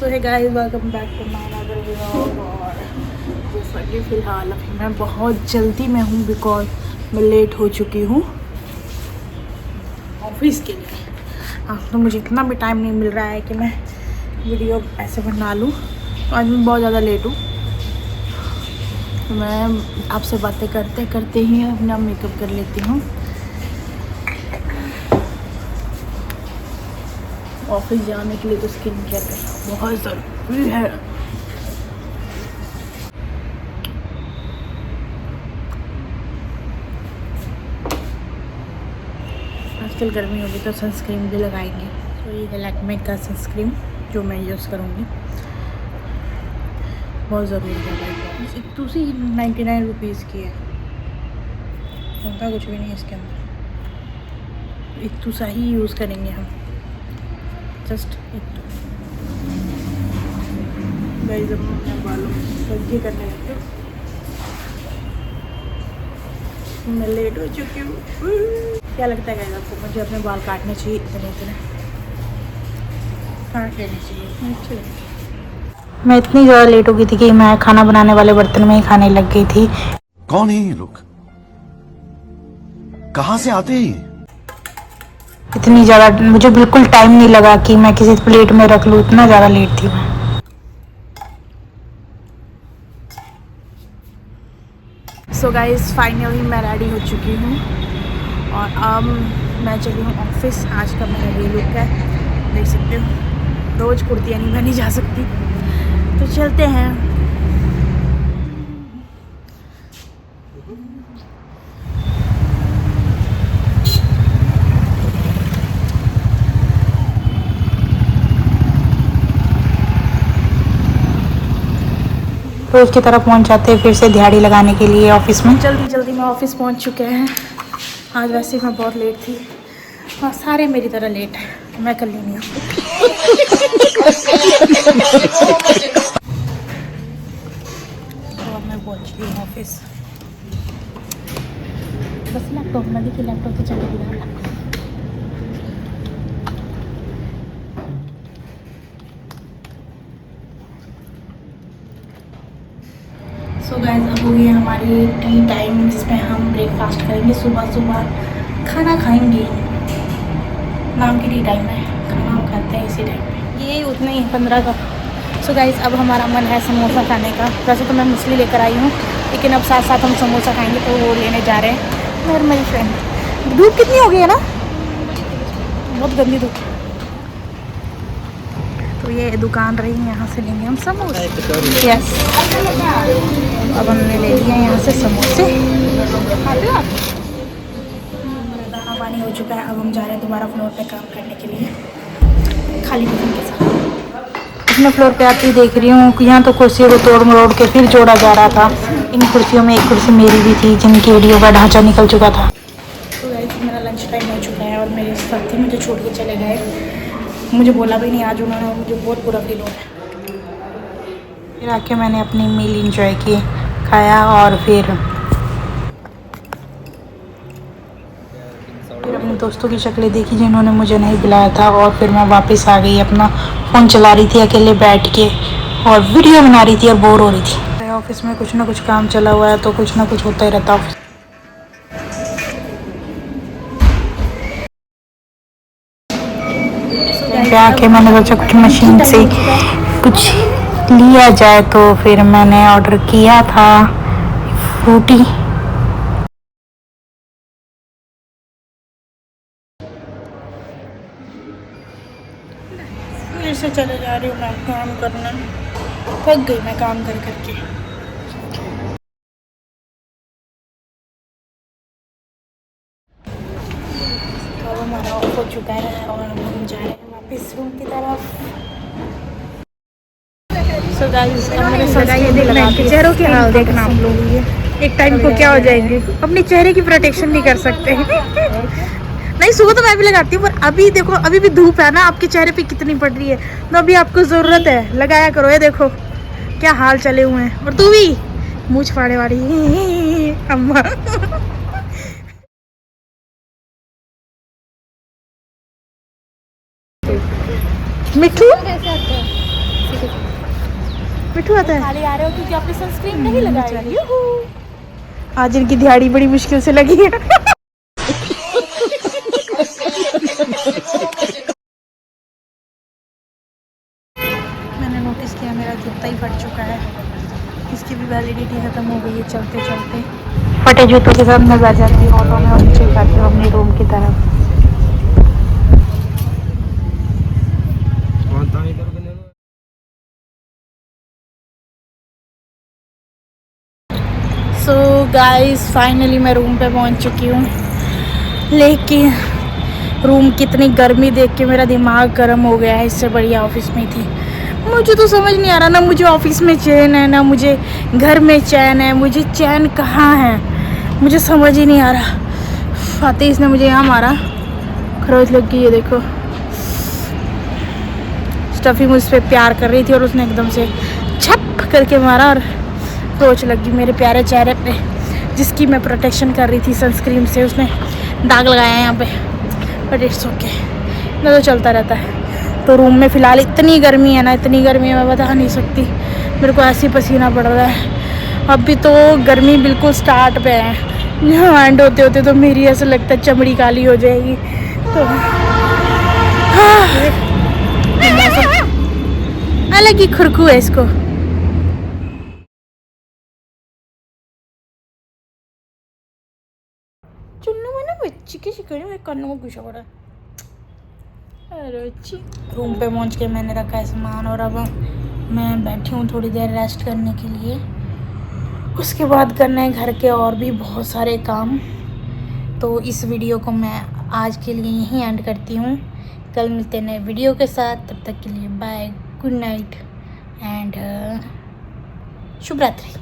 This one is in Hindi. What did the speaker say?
सो है guys, welcome back to my another vlog. और जैसा कि फ़िलहाल अभी मैं बहुत जल्दी में हूँ बिकॉज मैं लेट हो चुकी हूँ ऑफिस के लिए। तो मुझे इतना भी टाइम नहीं मिल रहा है कि मैं वीडियो ऐसे बना लूँ। तो आज मैं बहुत ज़्यादा लेट हूँ। तो मैं आपसे बातें करते करते ही अपना मेकअप कर लेती हूँ। ऑफिस जाने के लिए तो स्किन केयर करना बहुत ज़रूरी है। आजकल गर्मी होगी तो सनस्क्रीन भी लगाएंगे। तो ये है लैक्मे का सनस्क्रीन जो मैं यूज़ करूँगी, बहुत ज़रूरी है भाई। एक दूसरी 99 रुपीज़ की है, होता कुछ भी नहीं है इसके अंदर। एक दूसरा ही यूज़ करेंगे हम, जस्ट एक गाइस। अब मैं बालों में करने लगती हूँ। मैं लेट हो चुकी हूँ। क्या लगता है गाइस आपको, मुझे अपने बाल काटने चाहिए? इतने काट लेने चाहिए, अच्छे लगते। मैं इतनी ज़्यादा लेट हो गई थी कि मैं खाना बनाने वाले बर्तन में ही खाने लग गई थी। कौन है ये लोग, कहाँ से आते हैं? इतनी ज़्यादा मुझे बिल्कुल टाइम नहीं लगा कि मैं किसी प्लेट में रख लूँ, इतना ज़्यादा लेट थी मैं। सो गाइस, फाइनली मैं रेडी हो चुकी हूँ और अब मैं चली हूँ ऑफिस। आज का मेरा डे लुक है, देख सकते हो। रोज़ कुर्तियाँ नहीं पहनी जा सकती, तो चलते हैं। रोज़ की तरह पहुंच जाते हैं फिर से दिहाड़ी लगाने के लिए ऑफिस में। जल्दी जल्दी में ऑफिस पहुंच चुके हैं। आज वैसे मैं बहुत लेट थी और सारे मेरी तरह लेट है, मैं कल नहीं हूँ। तो अब मैं पहुंच गई हूँ ऑफिस। बस लैपटॉप में देखिए, लैपटॉप तो चले गया। सो गाइस, अब हो गई हमारी टी टाइम, जिसमें हम ब्रेकफास्ट करेंगे। सुबह सुबह खाना खाएंगे, नाम की टी टाइम है, खाना हम खाते हैं इसी टाइम पे। ये उतना ही 15 का। सो गाइस, अब हमारा मन है समोसा खाने का। वैसे तो मैं मछली लेकर आई हूँ, लेकिन अब साथ साथ हम समोसा खाएंगे, तो वो लेने जा रहे हैं मैं और मेरी फ्रेंड। धूप कितनी हो गई है ना, बहुत गंदी धूप। तो ये दुकान रही, यहाँ से लेंगे हम समोसे। यस, अब हमने ले लिया यहाँ से समोसे। दाना पानी हो चुका है, अब हम जा रहे हैं दोबारा फ्लोर पे काम करने के लिए, खाली टिफिन के साथ। अपने फ्लोर पे आती देख रही हूँ कि यहाँ तो कुर्सियों को तोड़ मरोड़ के फिर जोड़ा जा रहा था। इन कुर्सियों में एक कुर्सी मेरी भी थी, जिनकी वीडियो का ढांचा निकल चुका था। तो गाइस, मेरा लंच टाइम हो चुका है और मेरे साथी मुझे छोड़ के चले गए। मुझे बोला भी नहीं आज उन्होंने, मुझे बहुत बुरा फील हो रहा है। फिर आके मैंने अपनी मील इंजॉय की, खाया और फिर अपने दोस्तों की शक्लें देखी जिन्होंने मुझे नहीं बुलाया था। और फिर मैं वापस आ गई, अपना फ़ोन चला रही थी अकेले बैठ के और वीडियो बना रही थी और बोर हो रही थी। ऑफिस में कुछ ना कुछ काम चला हुआ है, तो कुछ ना कुछ होता ही रहता ऑफिस। आके मैंने सोचा कुछ मशीन से कुछ लिया जाए, तो फिर मैंने ऑर्डर किया था फ्रूटी। फिर से चले जा रही हूँ मैं काम करने, थक गई मैं काम कर करके। तो अब हमारा ऑफ हो चुका है और हम जा रहे हैं वापस रूम की तरफ। सो गाइस, चेहरों के हाल देखना आप लोग, एक टाइम को क्या हो जाएंगे, अपने चेहरे की प्रोटेक्शन नहीं कर सकते। नहीं, सुबह तो मैं भी लगाती हूँ, पर अभी देखो, अभी भी धूप है ना, आपके चेहरे पे कितनी पड़ रही है, तो अभी आपको ज़रूरत है, लगाया करो। ये देखो क्या हाल चले हुए हैं। और तू भी मूंछ फाड़े वाली अम्मा। मिठू मिठू आता है। खाली आ रहे हो क्योंकि आपने सनस्क्रीन नहीं लगाई। आज इनकी दिहाड़ी बड़ी मुश्किल से लगी है। मैंने नोटिस किया मेरा जूता ही फट चुका है, इसकी भी वैलिडिटी ख़त्म हो गई है। चलते चलते फटे जूतों के साथ मैं बैठ जाती हूँ ऑटो में और चल जाती हूँ अपने रूम की तरफ। सो गाइस फाइनली मैं रूम पे पहुंच चुकी हूँ, लेकिन रूम कितनी गर्मी देख के मेरा दिमाग गर्म हो गया है। इससे बढ़िया ऑफिस में थी। मुझे तो समझ नहीं आ रहा, ना मुझे ऑफिस में चैन है ना मुझे घर में चैन है। मुझे चैन कहाँ है मुझे समझ ही नहीं आ रहा। आते इसने मुझे यहाँ मारा, खरोच लग गई है देखो। स्टफी मुझ पर प्यार कर रही थी और उसने एकदम से छप करके मारा और खरोच लग गई मेरे प्यारे चेहरे पे, जिसकी मैं प्रोटेक्शन कर रही थी सनस्क्रीन से। उसने दाग लगाया है यहाँ पे, बट इट्स ओके, ना तो चलता रहता है। तो रूम में फ़िलहाल इतनी गर्मी है ना, इतनी गर्मी है मैं बता नहीं सकती। मेरे को ऐसे पसीना पड़ रहा है। अभी तो गर्मी बिल्कुल स्टार्ट पे है, एंड होते होते तो मेरी ऐसा लगता है चमड़ी काली हो जाएगी। तो अलग ही खुरकू है इसको। चुन्नू में ना बच्ची की शिकड़ी में कानों में घुसा पड़ा। अरे अच्छी रूम पे पहुंच के मैंने रखा है सामान और अब मैं बैठी हूँ थोड़ी देर रेस्ट करने के लिए। उसके बाद करना है घर के और भी बहुत सारे काम। तो इस वीडियो को मैं आज के लिए यहीं एंड करती हूँ। कल मिलते हैं नए वीडियो के साथ, तब तक के लिए बाय, गुड नाइट एंड शुभ रात्रि।